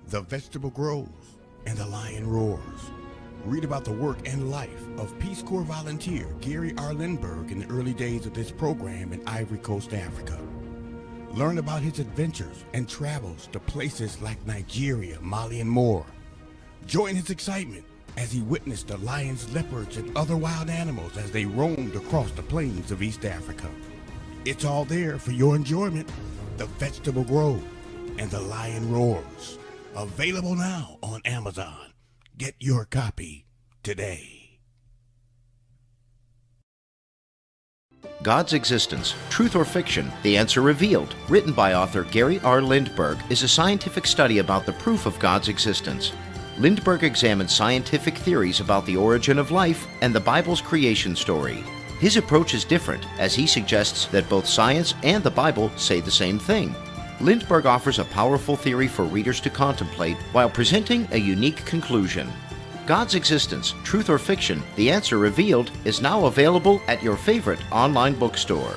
The vegetable grows and the lion roars. Read about the work and life of Peace Corps volunteer Gary R. Lindbergh in the early days of this program in Ivory Coast, Africa. Learn about his adventures and travels to places like Nigeria, Mali, and more. Join his excitement as he witnessed the lions, leopards, and other wild animals as they roamed across the plains of East Africa. It's all there for your enjoyment. The vegetable grows and the lion roars. Available now on Amazon. Get your copy today. God's Existence, Truth or Fiction? The Answer Revealed, written by author Gary R. Lindbergh, is a scientific study about the proof of God's existence. Lindbergh examines scientific theories about the origin of life and the Bible's creation story. His approach is different, as he suggests that both science and the Bible say the same thing. Lindbergh offers a powerful theory for readers to contemplate while presenting a unique conclusion. God's Existence, Truth or Fiction? The Answer Revealed is now available at your favorite online bookstore.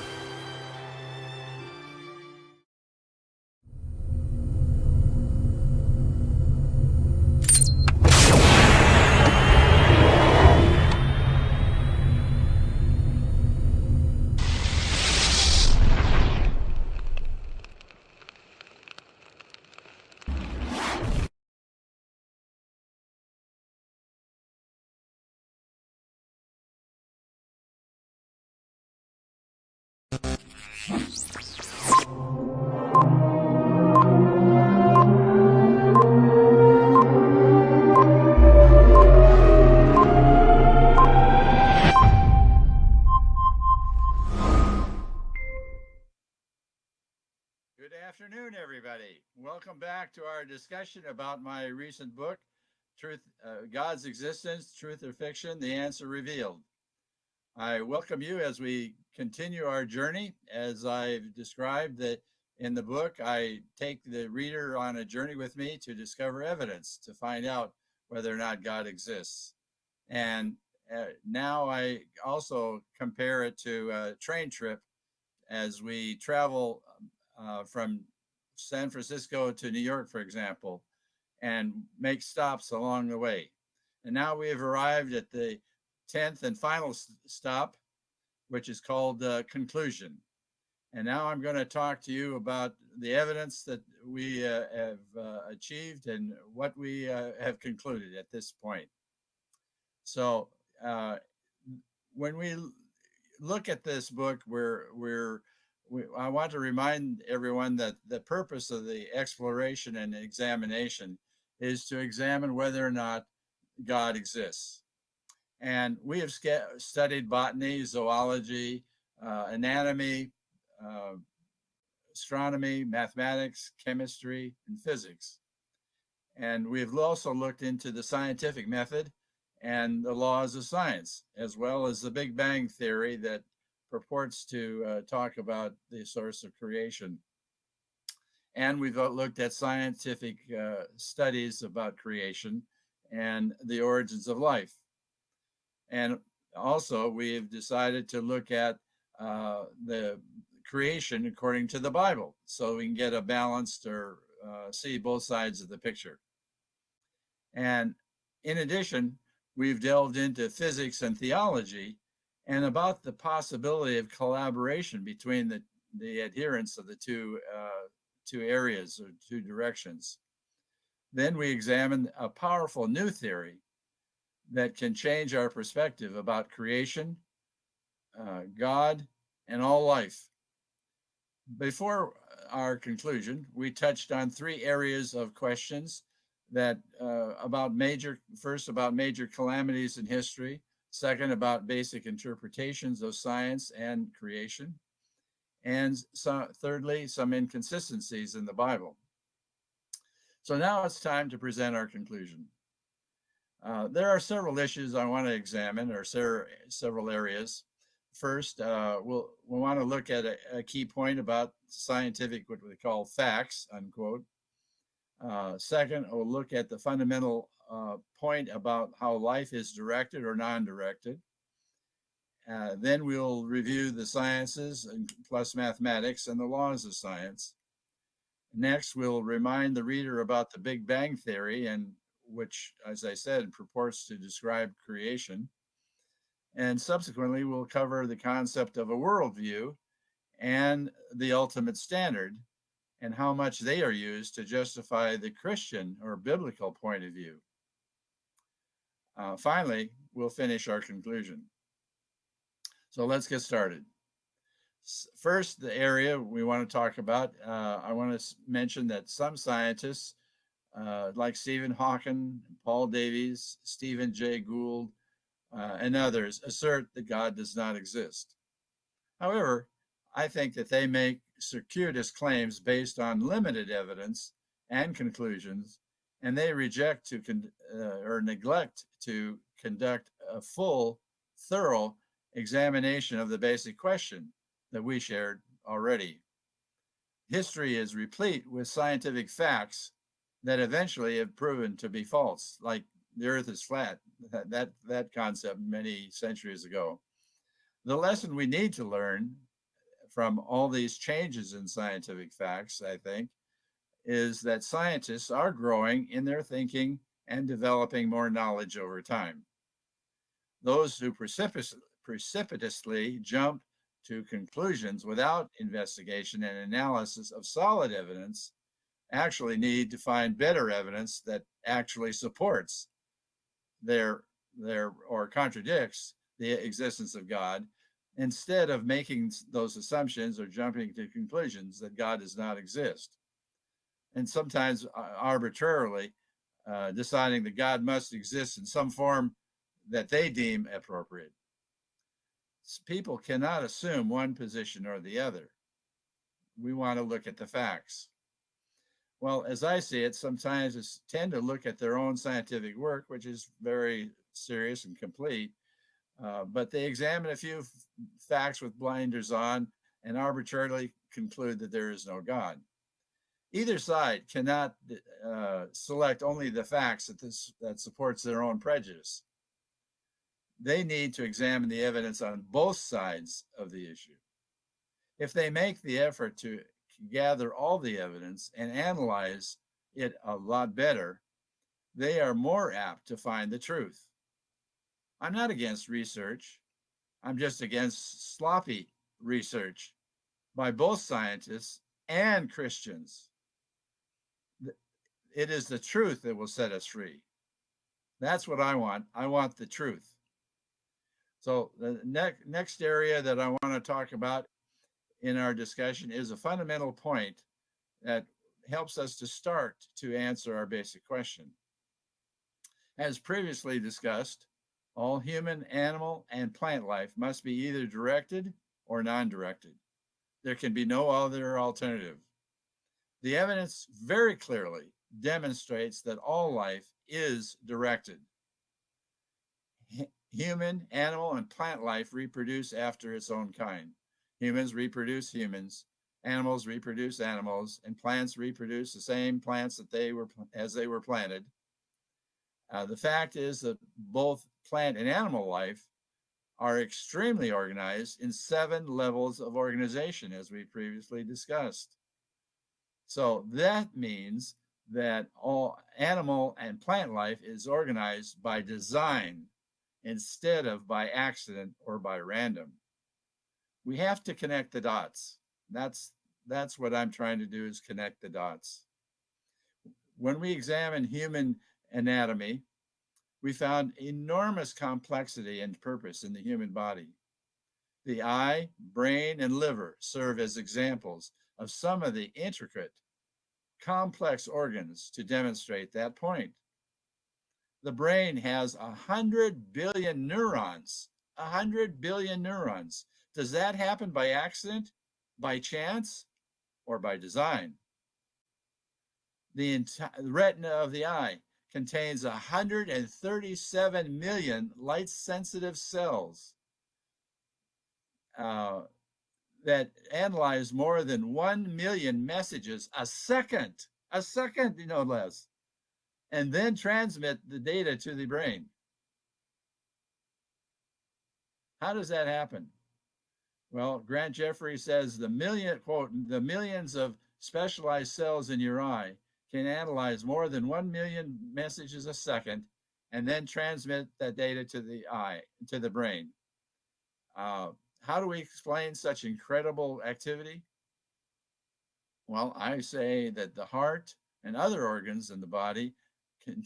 Good afternoon, everybody. Welcome back to our discussion about my recent book, God's Existence, Truth or Fiction? The Answer Revealed. I welcome you as we continue our journey. As I've described that in the book, I take the reader on a journey with me to discover evidence to find out whether or not God exists. And now I also compare it to a train trip as we travel from San Francisco to New York, for example, and make stops along the way. And now we have arrived at the 10th and final stop, which is called conclusion. And now I'm going to talk to you about the evidence that we have achieved and what we have concluded at this point. So when we look at this book, I want to remind everyone that the purpose of the exploration and examination is to examine whether or not God exists. And we have studied botany, zoology, anatomy, astronomy, mathematics, chemistry, and physics. And we've also looked into the scientific method and the laws of science, as well as the Big Bang theory that purports to talk about the source of creation. And we've looked at scientific studies about creation and the origins of life. And also we've decided to look at the creation according to the Bible, so we can get a balanced or see both sides of the picture. And in addition, we've delved into physics and theology and about the possibility of collaboration between the adherents of the two areas or two directions. Then we examined a powerful new theory that can change our perspective about creation, God, and all life. Before our conclusion, we touched on three areas of questions that about major calamities in history, second, about basic interpretations of science and creation, and thirdly, some inconsistencies in the Bible. So now it's time to present our conclusion. There are several issues I want to examine, or several areas. First, we want to look at a key point about scientific, what we call facts, unquote. Second, we'll look at the fundamental point about how life is directed or non-directed. Then we'll review the sciences plus mathematics and the laws of science. Next, we'll remind the reader about the Big Bang Theory, and which, as I said, purports to describe creation. And subsequently, we'll cover the concept of a worldview and the ultimate standard and how much they are used to justify the Christian or biblical point of view. Finally, we'll finish our conclusion. So let's get started. First, the area we want to talk about, I want to mention that some scientists, like Stephen Hawking, Paul Davies, Stephen Jay Gould, and others, assert that God does not exist. However, I think that they make circuitous claims based on limited evidence and conclusions, and they reject or neglect to conduct a full, thorough examination of the basic question that we shared already. History is replete with scientific facts that eventually have proven to be false, like the earth is flat, that concept many centuries ago. The lesson we need to learn from all these changes in scientific facts, I think, is that scientists are growing in their thinking and developing more knowledge over time. Those who precipitously jump to conclusions without investigation and analysis of solid evidence actually need to find better evidence that actually supports their or contradicts the existence of God, instead of making those assumptions or jumping to conclusions that God does not exist, and sometimes arbitrarily deciding that God must exist in some form that they deem appropriate. People cannot assume one position or the other. We want to look at the facts. Well, as I see it, some scientists tend to look at their own scientific work, which is very serious and complete, but they examine a few facts with blinders on and arbitrarily conclude that there is no God. Either side cannot select only the facts that supports their own prejudice. They need to examine the evidence on both sides of the issue. If they make the effort to gather all the evidence and analyze it a lot better, they are more apt to find the truth. I'm not against research. I'm just against sloppy research by both scientists and Christians. It is the truth that will set us free. That's what I want. I want the truth. So the next area that I want to talk about in our discussion is a fundamental point that helps us to start to answer our basic question. As previously discussed, all human, animal, and plant life must be either directed or non-directed. There can be no other alternative. The evidence very clearly demonstrates that all life is directed. Human, animal, and plant life reproduce after its own kind. Humans reproduce humans, animals reproduce animals, and plants reproduce the same plants that they were planted. The fact is that both plant and animal life are extremely organized in 7 levels of organization, as we previously discussed. So that means that all animal and plant life is organized by design instead of by accident or by random. We have to connect the dots. That's what I'm trying to do, is connect the dots. When we examine human anatomy, we found enormous complexity and purpose in the human body. The eye, brain, and liver serve as examples of some of the intricate, complex organs to demonstrate that point. The brain has 100 billion neurons. 100 billion neurons. Does that happen by accident, by chance, or by design? The retina of the eye contains 137 million light-sensitive cells that analyze more than 1 million messages a second, no less, and then transmit the data to the brain. How does that happen? Well, Grant Jeffrey says the millions of specialized cells in your eye can analyze more than 1 million messages a second and then transmit that data to the eye, to the brain. How do we explain such incredible activity? Well, I say that the heart and other organs in the body can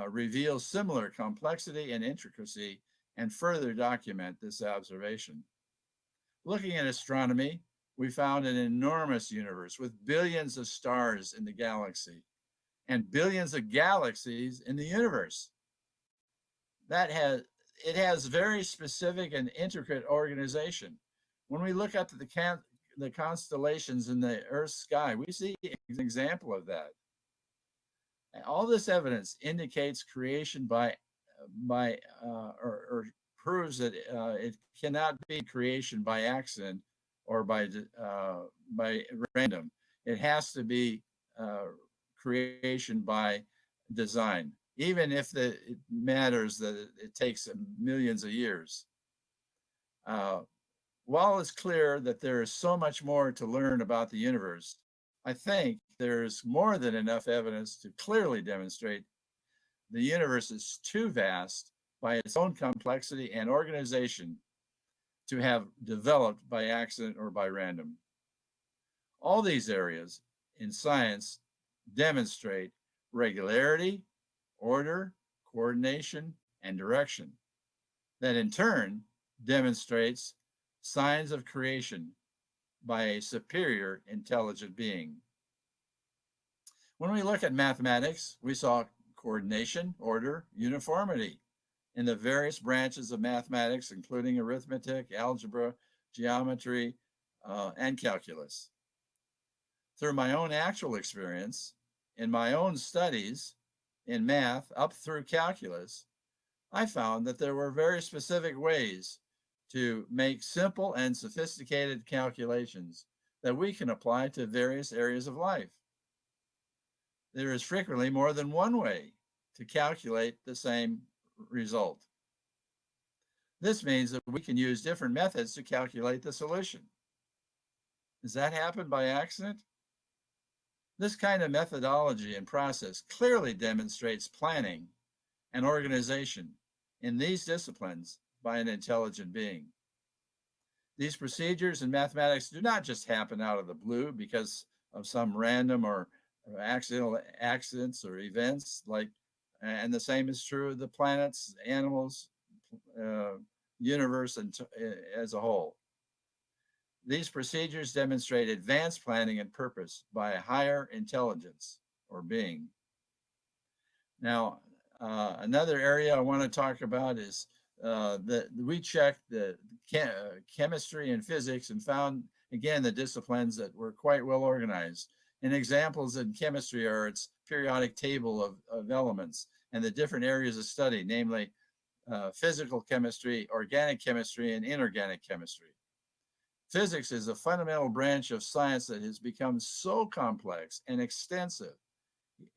reveal similar complexity and intricacy and further document this observation. Looking at astronomy, we found an enormous universe with billions of stars in the galaxy and billions of galaxies in the universe. It has very specific and intricate organization. When we look at the constellations in the Earth's sky, we see an example of that. And all this evidence indicates creation or proves that it cannot be creation by accident or by random. It has to be creation by design, even if it matters that it takes millions of years. While it's clear that there is so much more to learn about the universe, I think there's more than enough evidence to clearly demonstrate the universe is too vast by its own complexity and organization to have developed by accident or by random. All these areas in science demonstrate regularity, order, coordination, and direction that in turn demonstrates signs of creation by a superior intelligent being. When we look at mathematics, we saw coordination, order, uniformity in the various branches of mathematics, including arithmetic, algebra, geometry, and calculus. Through my own actual experience, in my own studies in math up through calculus, I found that there were very specific ways to make simple and sophisticated calculations that we can apply to various areas of life. There is frequently more than one way to calculate the same result. This means that we can use different methods to calculate the solution. Does that happen by accident? This kind of methodology and process clearly demonstrates planning and organization in these disciplines by an intelligent being. These procedures in mathematics do not just happen out of the blue because of some random or accidental accidents or events, and the same is true of the planets, animals, universe as a whole. These procedures demonstrate advanced planning and purpose by a higher intelligence or being. Now, another area I want to talk about is that we checked the chemistry and physics and found, again, the disciplines that were quite well organized. And examples in chemistry are its periodic table of elements and the different areas of study, namely physical chemistry, organic chemistry, and inorganic chemistry. Physics is a fundamental branch of science that has become so complex and extensive,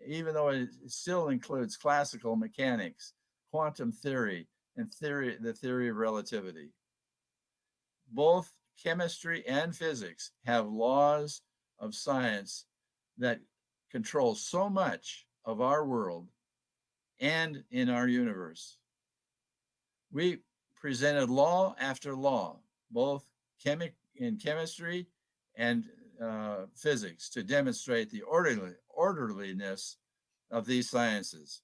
even though it still includes classical mechanics, quantum theory, and the theory of relativity. Both chemistry and physics have laws of science that control so much of our world and in our universe. We presented law after law, both in chemistry and physics, to demonstrate the orderliness of these sciences.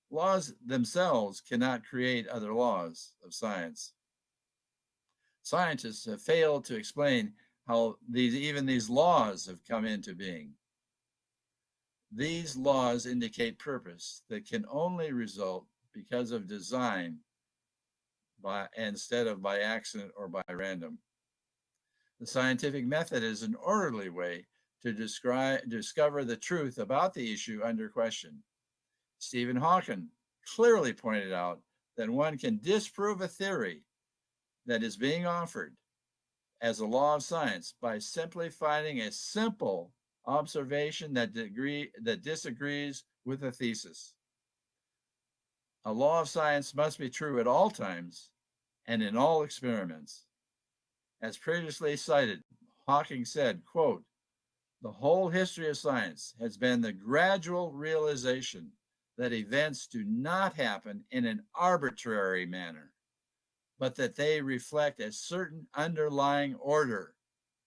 Laws themselves cannot create other laws of science. Scientists have failed to explain how even these laws have come into being. These laws indicate purpose that can only result because of design instead of by accident or by random. The scientific method is an orderly way to discover the truth about the issue under question. Stephen Hawking clearly pointed out that one can disprove a theory that is being offered as a law of science by simply finding a simple observation that disagrees with a thesis. A law of science must be true at all times and in all experiments. As previously cited, Hawking said, quote, The whole history of science has been the gradual realization that events do not happen in an arbitrary manner, but that they reflect a certain underlying order.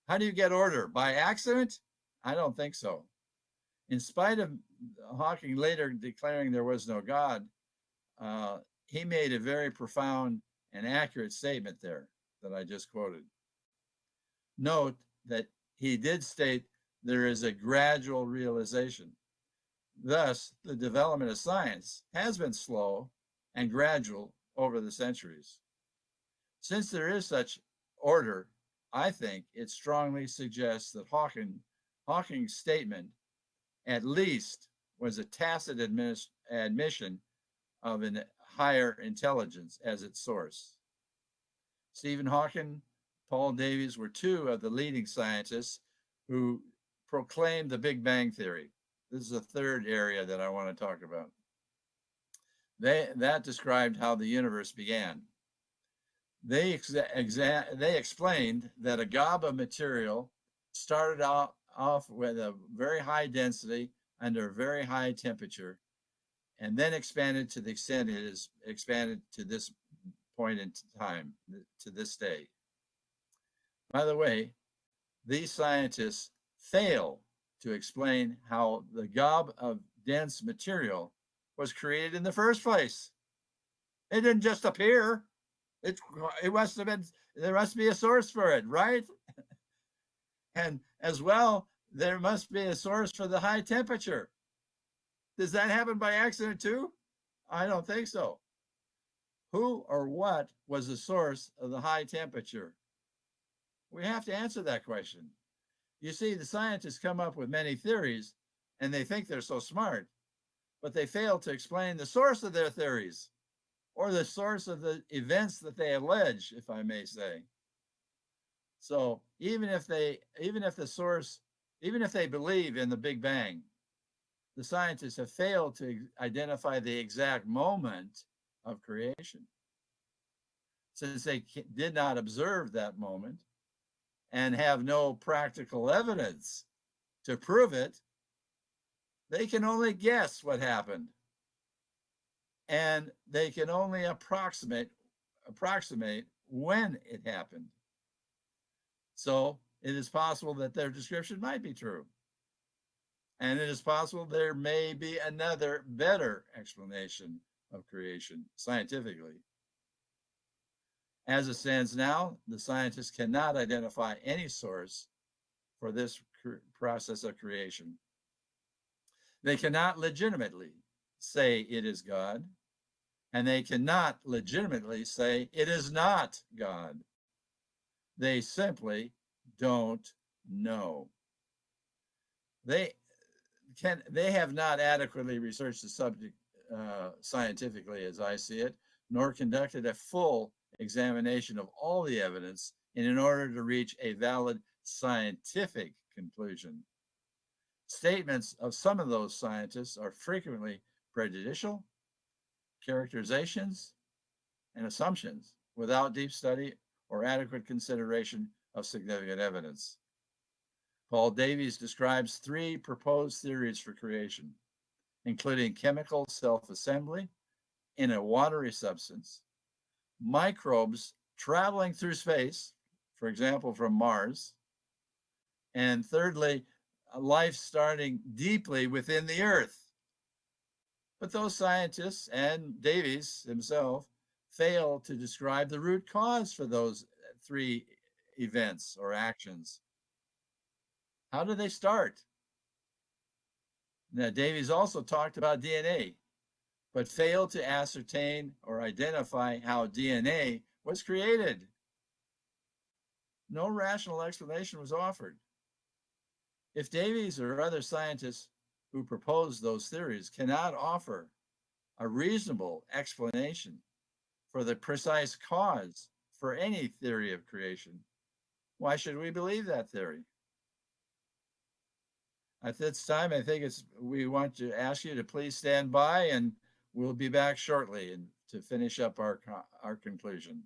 How do you get order? By accident? I don't think so. In spite of Hawking later declaring there was no God, he made a very profound and accurate statement there that I just quoted. Note that he did state there is a gradual realization. Thus, the development of science has been slow and gradual over the centuries. Since there is such order, I think it strongly suggests that Hawking's statement at least was a tacit admission of a higher intelligence as its source. Stephen Hawking, Paul Davies were two of the leading scientists who proclaimed the Big Bang Theory. This is a third area that I want to talk about. That described how the universe began. They explained that a gob of material started off with a very high density under a very high temperature, and then expanded to the extent it is expanded to this point in time, to this day. By the way, these scientists fail to explain how the gob of dense material was created in the first place. It didn't just appear. It must have been, there must be a source for it, right? And as well, there must be a source for the high temperature. Does that happen by accident too? I don't think so. Who or what was the source of the high temperature? We have to answer that question. You see, the scientists come up with many theories and they think they're so smart, but they fail to explain the source of their theories or the source of the events that they allege, if I may say. So even if they believe in the Big Bang, the scientists have failed to identify the exact moment of creation. Since they did not observe that moment and have no practical evidence to prove it, they can only guess what happened. And they can only approximate when it happened. So it is possible that their description might be true. And it is possible there may be another better explanation of creation scientifically. As it stands now, the scientists cannot identify any source for this process of creation. They cannot legitimately say it is God, and they cannot legitimately say it is not God. They simply don't know. They have not adequately researched the subject scientifically, as I see it, nor conducted a full examination of all the evidence in order to reach a valid scientific conclusion. Statements of some of those scientists are frequently prejudicial, characterizations, and assumptions without deep study or adequate consideration of significant evidence. Paul Davies describes three proposed theories for creation, including chemical self-assembly in a watery substance, microbes traveling through space, for example, from Mars, and thirdly, life starting deeply within the Earth. But those scientists and Davies himself fail to describe the root cause for those three events or actions. How do they start? Now, Davies also talked about DNA, but failed to ascertain or identify how DNA was created. No rational explanation was offered. If Davies or other scientists who proposed those theories cannot offer a reasonable explanation for the precise cause for any theory of creation, why should we believe that theory? At this time, I think we want to ask you to please stand by, and we'll be back shortly to finish up our conclusion.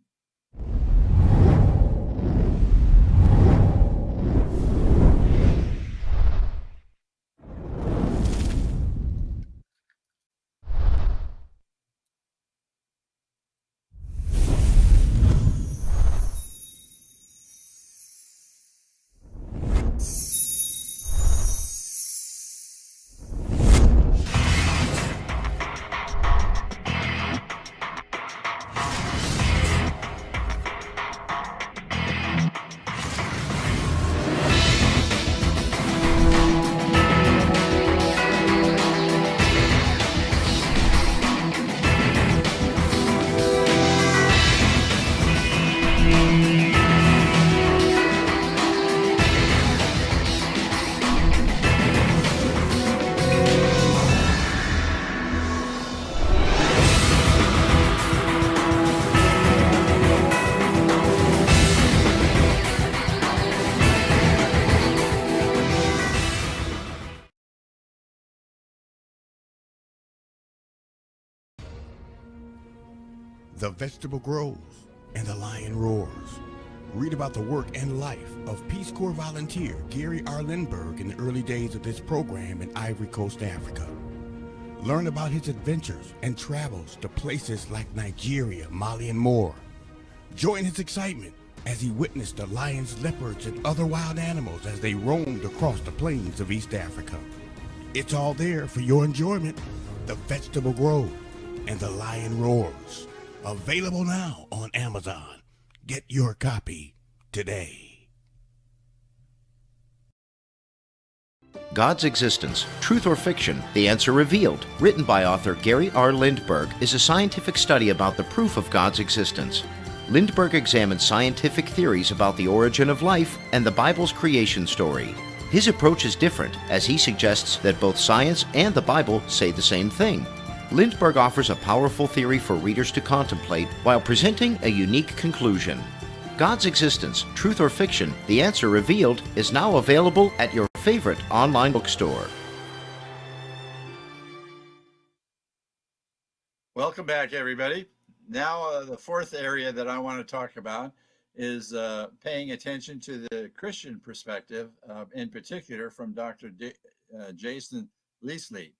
The vegetable grows and the lion roars. Read about the work and life of Peace Corps volunteer Gary R. Lindbergh in the early days of this program in Ivory Coast, Africa. Learn about his adventures and travels to places like Nigeria, Mali, and more. Join his excitement as he witnessed the lions, leopards, and other wild animals as they roamed across the plains of East Africa. It's all there for your enjoyment. The vegetable grows and the lion roars. Available now on Amazon. Get your copy today. God's Existence, Truth or Fiction? The Answer Revealed, written by author Gary R. Lindbergh, is a scientific study about the proof of God's existence. Lindbergh examines scientific theories about the origin of life and the Bible's creation story. His approach is different, as he suggests that both science and the Bible say the same thing. Lindbergh offers a powerful theory for readers to contemplate while presenting a unique conclusion. God's Existence, Truth or Fiction? The Answer Revealed is now available at your favorite online bookstore. Welcome back, everybody. Now, the fourth area that I want to talk about is paying attention to the Christian perspective, in particular from Dr. Jason Leasley.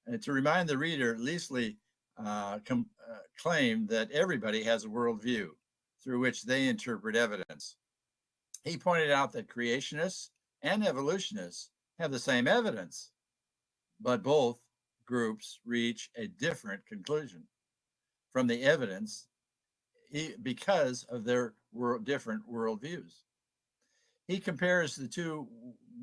And to remind the reader, Leasley claimed that everybody has a worldview through which they interpret evidence. He pointed out that creationists and evolutionists have the same evidence, but both groups reach a different conclusion from the evidence because of their different worldviews. He compares the two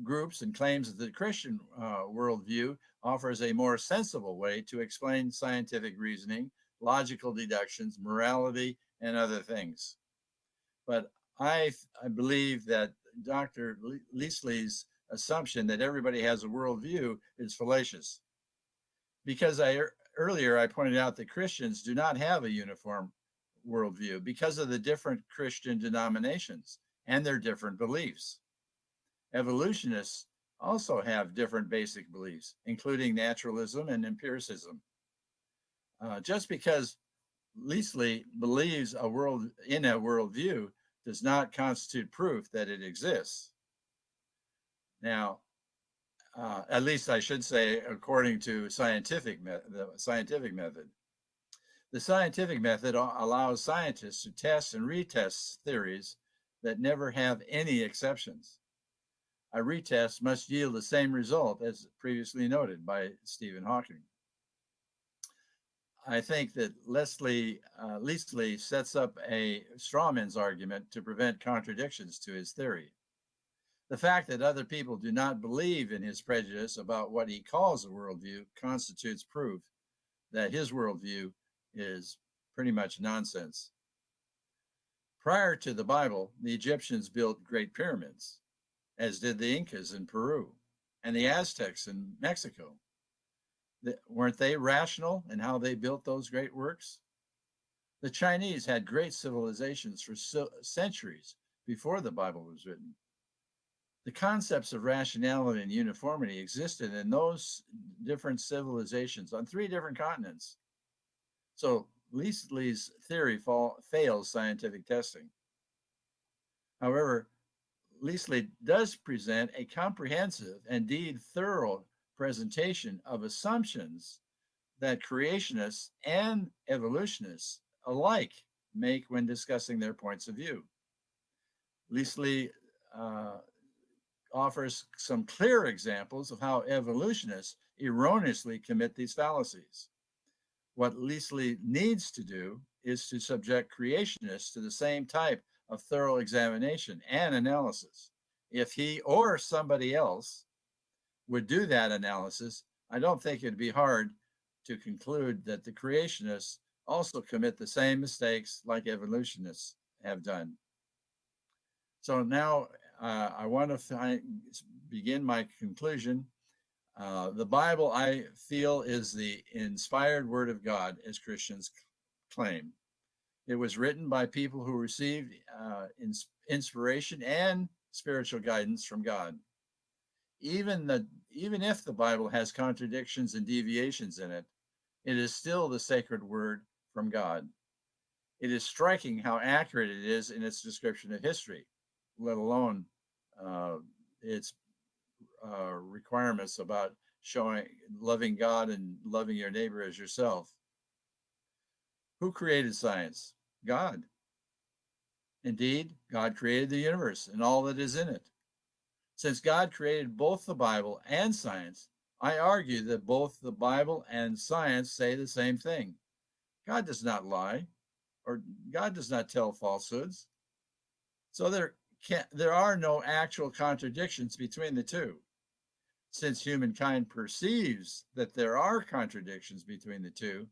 groups and claims that the Christian worldview offers a more sensible way to explain scientific reasoning, logical deductions, morality, and other things. But I believe that Dr. Leasley's assumption that everybody has a worldview is fallacious. Because earlier I pointed out that Christians do not have a uniform worldview because of the different Christian denominations and their different beliefs. Evolutionists also have different basic beliefs, including naturalism and empiricism. Just because Leasley believes in a worldview does not constitute proof that it exists. Now, at least I should say, according to the scientific method. The scientific method allows scientists to test and retest theories that never have any exceptions. A retest must yield the same result as previously noted by Stephen Hawking. I think that Leasley sets up a strawman's argument to prevent contradictions to his theory. The fact that other people do not believe in his prejudice about what he calls a worldview constitutes proof that his worldview is pretty much nonsense. Prior to the Bible, the Egyptians built great pyramids, as did the Incas in Peru and the Aztecs in Mexico. Weren't they rational in how they built those great works? The Chinese had great civilizations for centuries before the Bible was written. The concepts of rationality and uniformity existed in those different civilizations on 3 different continents. So Leasley's theory fails scientific testing. However, Leasley does present a comprehensive, indeed thorough presentation of assumptions that creationists and evolutionists alike make when discussing their points of view. Leasley offers some clear examples of how evolutionists erroneously commit these fallacies. What Leasley needs to do is to subject creationists to the same type of thorough examination and analysis. If he or somebody else would do that analysis, I don't think it'd be hard to conclude that the creationists also commit the same mistakes like evolutionists have done. So now I want to begin my conclusion. The Bible, I feel, is the inspired word of God, as Christians claim. It was written by people who received inspiration and spiritual guidance from God. Even if the Bible has contradictions and deviations in it, it is still the sacred word from God. It is striking how accurate it is in its description of history, let alone its requirements about showing loving God and loving your neighbor as yourself. Who created science? God. Indeed, God created the universe and all that is in it. Since God created both the Bible and science, I argue that both the Bible and science say the same thing. God does not lie, or God does not tell falsehoods. So there are no actual contradictions between the two. Since humankind perceives that there are contradictions between the two,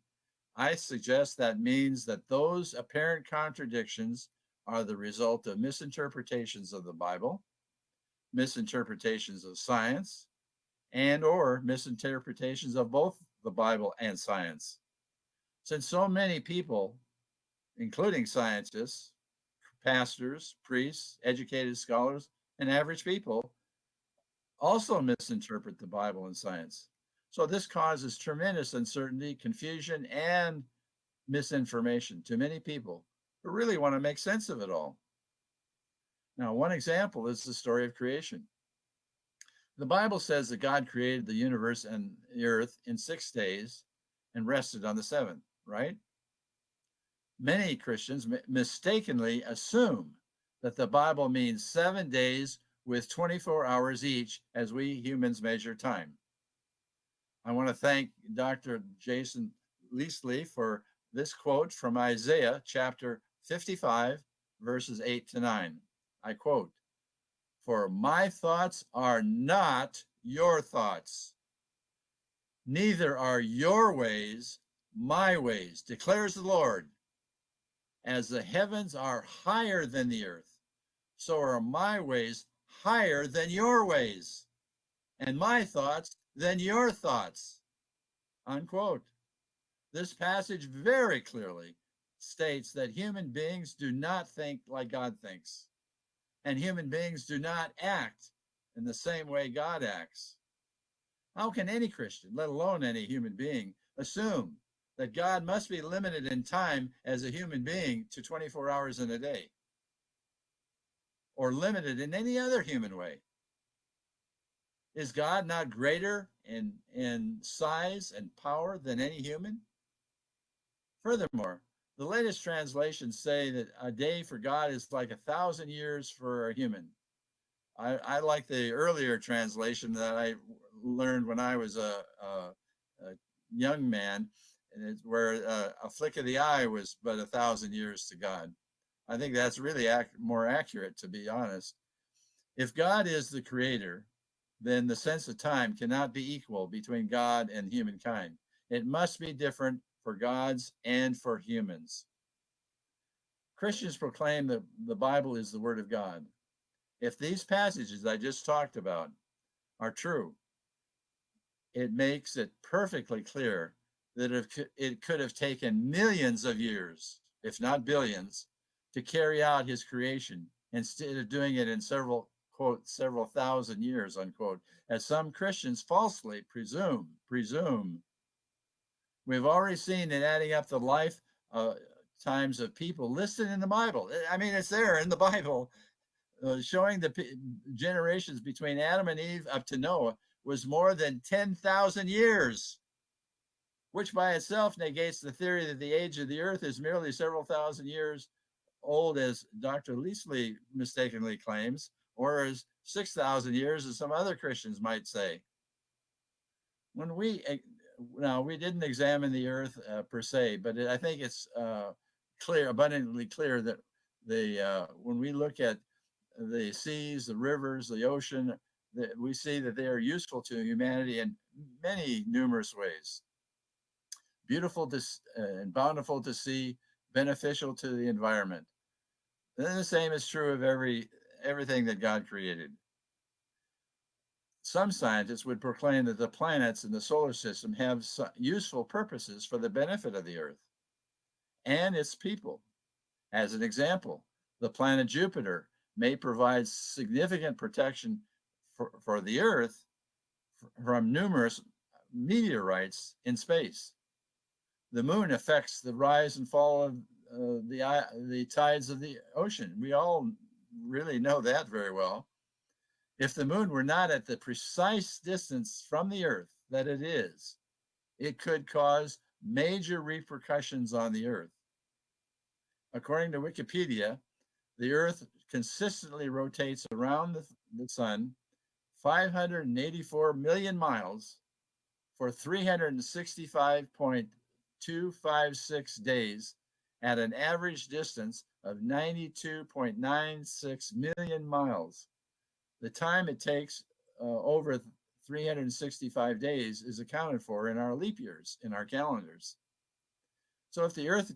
I suggest that means that those apparent contradictions are the result of misinterpretations of the Bible, misinterpretations of science, and or misinterpretations of both the Bible and science. Since so many people, including scientists, pastors, priests, educated scholars, and average people, also misinterpret the Bible and science. So this causes tremendous uncertainty, confusion, and misinformation to many people who really want to make sense of it all. Now, one example is the story of creation. The Bible says that God created the universe and the earth in 6 days and rested on the seventh, right? Many Christians mistakenly assume that the Bible means 7 days with 24 hours each as we humans measure time. I want to thank Dr. Jason Leasley for this quote from Isaiah chapter 55, verses 8 to 9. I quote, "For my thoughts are not your thoughts, neither are your ways my ways, declares the Lord. As the heavens are higher than the earth, so are my ways higher than your ways, and my thoughts than your thoughts." Unquote. This passage very clearly states that human beings do not think like God thinks, and human beings do not act in the same way God acts. How can any Christian, let alone any human being, assume that God must be limited in time as a human being to 24 hours in a day, or limited in any other human way? Is God not greater in size and power than any human? Furthermore, the latest translations say that a day for God is like 1,000 years for a human. I like the earlier translation that I learned when I was a young man, and it's where a flick of the eye was but 1,000 years to God. I think that's really more accurate, to be honest. If God is the creator, then the sense of time cannot be equal between God and humankind. It must be different for gods and for humans. Christians proclaim that the Bible is the Word of God. If these passages I just talked about are true, it makes it perfectly clear that it could have taken millions of years, if not billions, to carry out his creation instead of doing it in several, quote, several thousand years, unquote, as some Christians falsely presume. We've already seen that adding up the life times of people listed in the Bible. I mean, it's there in the Bible, showing the generations between Adam and Eve up to Noah was more than 10,000 years, which by itself negates the theory that the age of the earth is merely several thousand years old, as Dr. Leasley mistakenly claims, or as 6,000 years, as some other Christians might say. When we didn't examine the earth per se, but I think it's abundantly clear that when we look at the seas, the rivers, the ocean, we see that they are useful to humanity in many numerous ways. Beautiful and bountiful to see, beneficial to the environment. And the same is true of everything that God created. Some scientists would proclaim that the planets in the solar system have useful purposes for the benefit of the Earth and its people. As an example, the planet Jupiter may provide significant protection for the Earth from numerous meteorites in space. The moon affects the rise and fall of the tides of the ocean. We all really know that very well. If the moon were not at the precise distance from the Earth that it is, it could cause major repercussions on the Earth. According to Wikipedia, the Earth consistently rotates around the sun 584 million miles for 365.256 days at an average distance of 92.96 million miles. The time it takes over 365 days is accounted for in our leap years, in our calendars. So if the Earth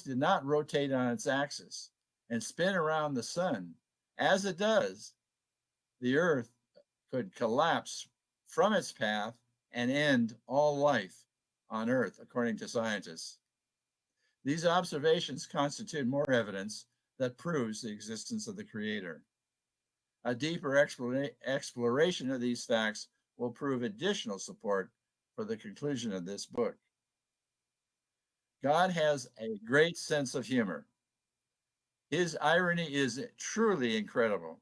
did not rotate on its axis and spin around the sun as it does, the Earth could collapse from its path and end all life on Earth, according to scientists. These observations constitute more evidence that proves the existence of the Creator. A deeper exploration of these facts will prove additional support for the conclusion of this book. God has a great sense of humor. His irony is truly incredible.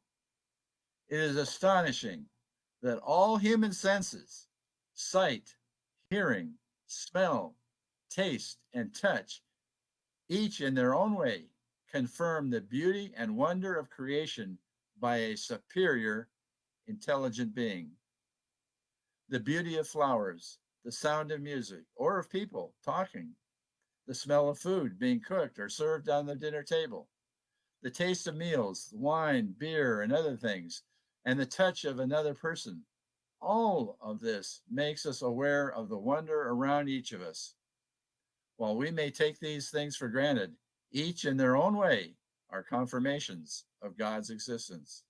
It is astonishing that all human senses, sight, hearing, smell, taste, and touch, each in their own way, confirm the beauty and wonder of creation by a superior, intelligent being. The beauty of flowers, the sound of music, or of people talking, the smell of food being cooked or served on the dinner table, the taste of meals, wine, beer, and other things, and the touch of another person. All of this makes us aware of the wonder around each of us. While we may take these things for granted, each in their own way are confirmations of God's existence.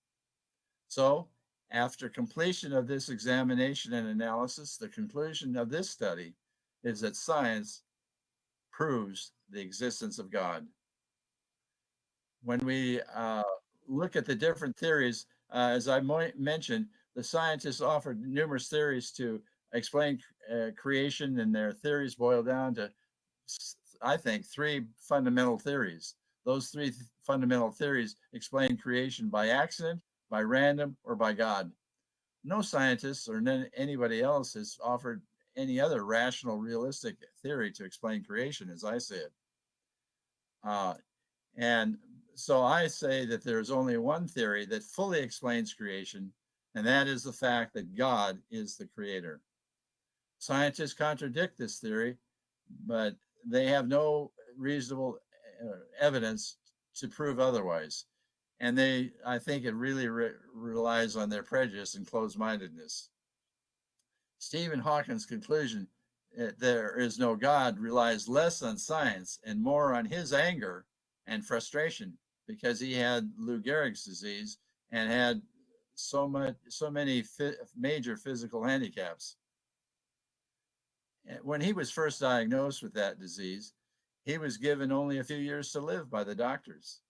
So, after completion of this examination and analysis, the conclusion of this study is that science proves the existence of God. When we look at the different theories, as I mentioned, the scientists offered numerous theories to explain creation, and their theories boil down to, I think, three fundamental theories. Those three fundamental theories explain creation by accident, by random, or by God. No scientists or anybody else has offered any other rational, realistic theory to explain creation, as I see it. And so I say that there's only one theory that fully explains creation, and that is the fact that God is the creator. Scientists contradict this theory, but they have no reasonable evidence to prove otherwise. And I think it really relies on their prejudice and closed-mindedness. Stephen Hawking's conclusion that there is no God relies less on science and more on his anger and frustration because he had Lou Gehrig's disease and had so many major physical handicaps. When he was first diagnosed with that disease, he was given only a few years to live by the doctors.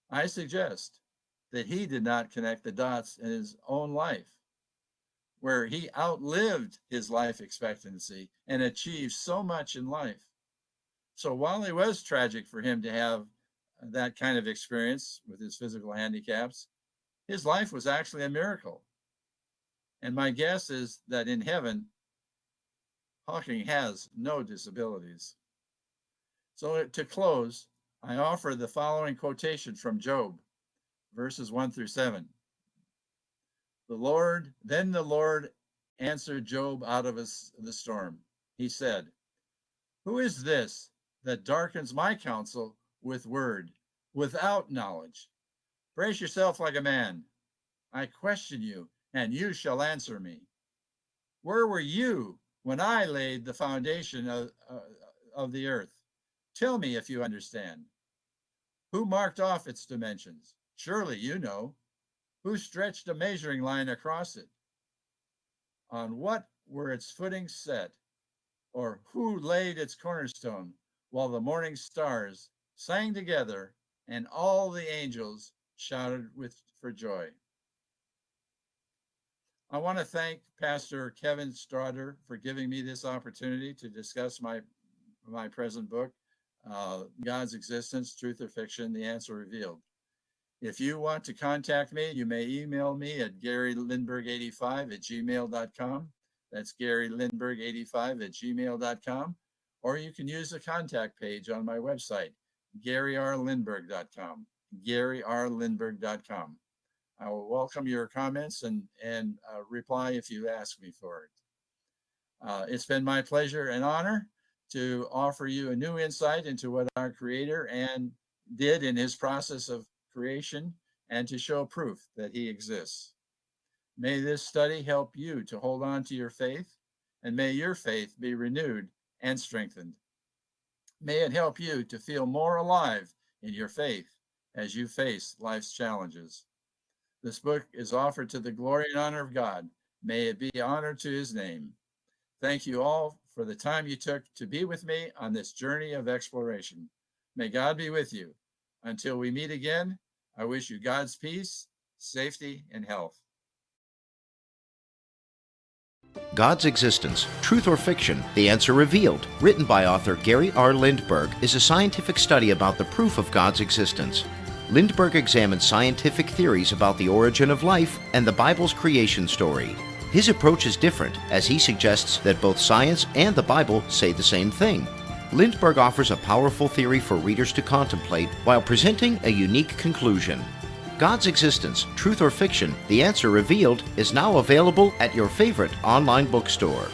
I suggest that he did not connect the dots in his own life, where he outlived his life expectancy and achieved so much in life. So while it was tragic for him to have that kind of experience with his physical handicaps, his life was actually a miracle. And my guess is that in heaven, Hawking has no disabilities. So to close, I offer the following quotation from Job, verses 1-7. Then the Lord answered Job out of the storm. He said, "Who is this that darkens my counsel with word, without knowledge? Brace yourself like a man. I question you, and you shall answer me. Where were you when I laid the foundation of the earth? Tell me if you understand. Who marked off its dimensions? Surely you know. Who stretched a measuring line across it? On what were its footings set? Or who laid its cornerstone while the morning stars sang together and all the angels shouted for joy?" I want to thank Pastor Kevin Strotter for giving me this opportunity to discuss my present book. God's Existence, Truth or Fiction, The Answer Revealed. If you want to contact me, you may email me at garylindberg85@gmail.com. That's garylindberg85@gmail.com. Or you can use the contact page on my website, garyrlindberg.com. garyrlindberg.com. I will welcome your comments and reply if you ask me for it. It's been my pleasure and honor to offer you a new insight into what our Creator did in his process of creation and to show proof that he exists. May this study help you to hold on to your faith, and may your faith be renewed and strengthened. May it help you to feel more alive in your faith as you face life's challenges. This book is offered to the glory and honor of God. May it be honored to his name. Thank you all for the time you took to be with me on this journey of exploration. May God be with you. Until we meet again, I wish you God's peace, safety, and health. God's Existence, Truth or Fiction, The Answer Revealed, written by author Gary R. Lindberg, is a scientific study about the proof of God's existence. Lindberg examines scientific theories about the origin of life and the Bible's creation story. His approach is different, as he suggests that both science and the Bible say the same thing. Lindberg offers a powerful theory for readers to contemplate while presenting a unique conclusion. God's Existence, Truth or Fiction, The Answer Revealed is now available at your favorite online bookstore.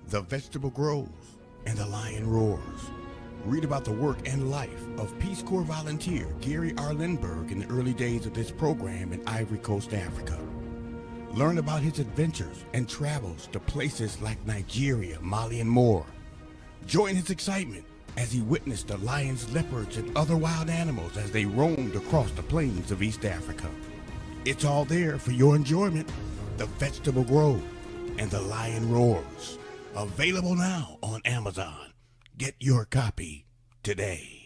The vegetable grows and the lion roars. Read about the work and life of Peace Corps volunteer Gary R. Lindberg in the early days of this program in Ivory Coast, Africa. Learn about his adventures and travels to places like Nigeria, Mali, and more. Join his excitement as he witnessed the lions, leopards, and other wild animals as they roamed across the plains of East Africa. It's all there for your enjoyment. The vegetable grows and the lion roars. Available now on Amazon. Get your copy today.